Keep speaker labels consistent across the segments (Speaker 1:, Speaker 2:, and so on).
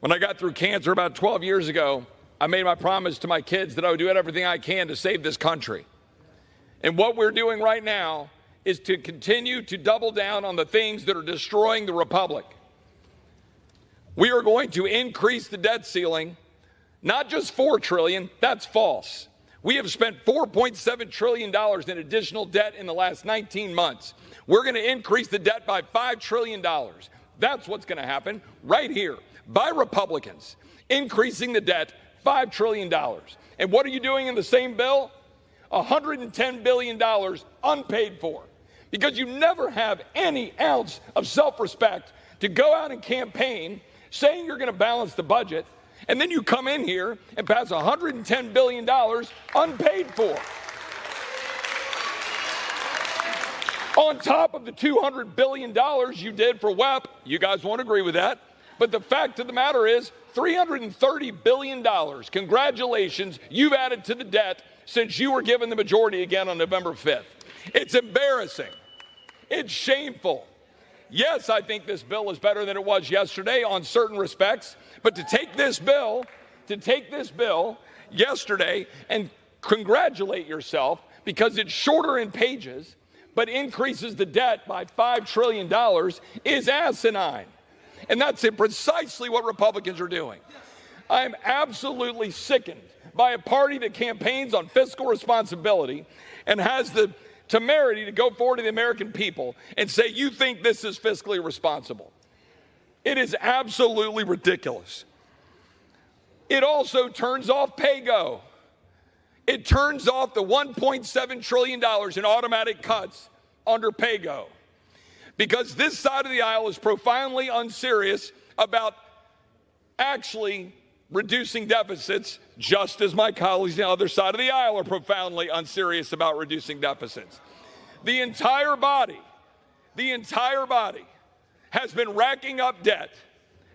Speaker 1: When I got through cancer about 12 years ago, I made my promise to my kids that I would do everything I can to save this country. And what we're doing right now is to continue to double down on the things that are destroying the republic. We are going to increase the debt ceiling, not just $4 trillion, that's false. We have spent $4.7 trillion in additional debt in the last 19 months. We're going to increase the debt by $5 trillion. That's what's going to happen right here by Republicans, increasing the debt $5 trillion. And what are you doing in the same bill? $110 billion unpaid for, because you never have any ounce of self-respect to go out and campaign saying you're going to balance the budget, and then you come in here and pass $110 billion unpaid for. On top of the $200 billion you did for WEP, you guys won't agree with that, but the fact of the matter is $330 billion. Congratulations, you've added to the debt since you were given the majority again on November 5th. It's embarrassing. It's shameful. Yes, I think this bill is better than it was yesterday on certain respects, but to take this bill yesterday and congratulate yourself because it's shorter in pages but increases the debt by $5 trillion is asinine. And that's precisely what Republicans are doing. I'm absolutely sickened by a party that campaigns on fiscal responsibility and has the temerity to go forward to the American people and say, you think this is fiscally responsible. It is absolutely ridiculous. It also turns off PAYGO. It turns off the $1.7 trillion in automatic cuts under PAYGO, because this side of the aisle is profoundly unserious about actually reducing deficits, just as my colleagues on the other side of the aisle are profoundly unserious about reducing deficits. The entire body has been racking up debt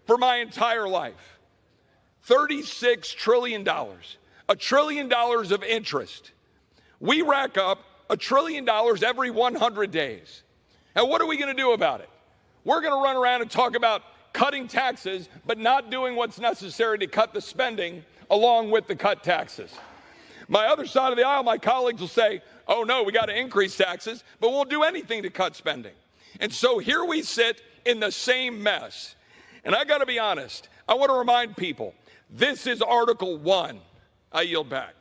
Speaker 1: for my entire life. $36 trillion, $1 trillion of interest. We rack up $1 trillion every 100 days. Now, what are we going to do about it? We're going to run around and talk about cutting taxes, but not doing what's necessary to cut the spending along with the cut taxes. My other side of the aisle, my colleagues will say, oh no, we got to increase taxes, but we'll do anything to cut spending. And so here we sit in the same mess. And I got to be honest, I want to remind people, this is Article 1. I yield back.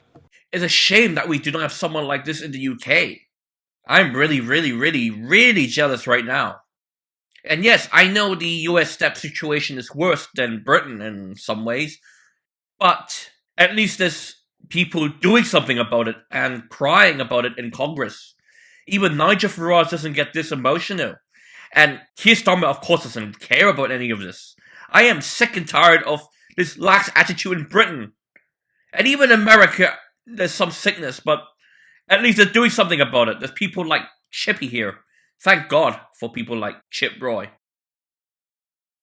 Speaker 2: It's a shame that we do not have someone like this in the UK. I'm really jealous right now. And yes, I know the US debt situation is worse than Britain in some ways, but at least there's people doing something about it and crying about it in Congress. Even Nigel Farage doesn't get this emotional. And Keir Starmer, of course, doesn't care about any of this. I am sick and tired of this lax attitude in Britain. And even in America, there's some sickness, but at least they're doing something about it. There's people like Chippy here. Thank God for people like Chip Roy.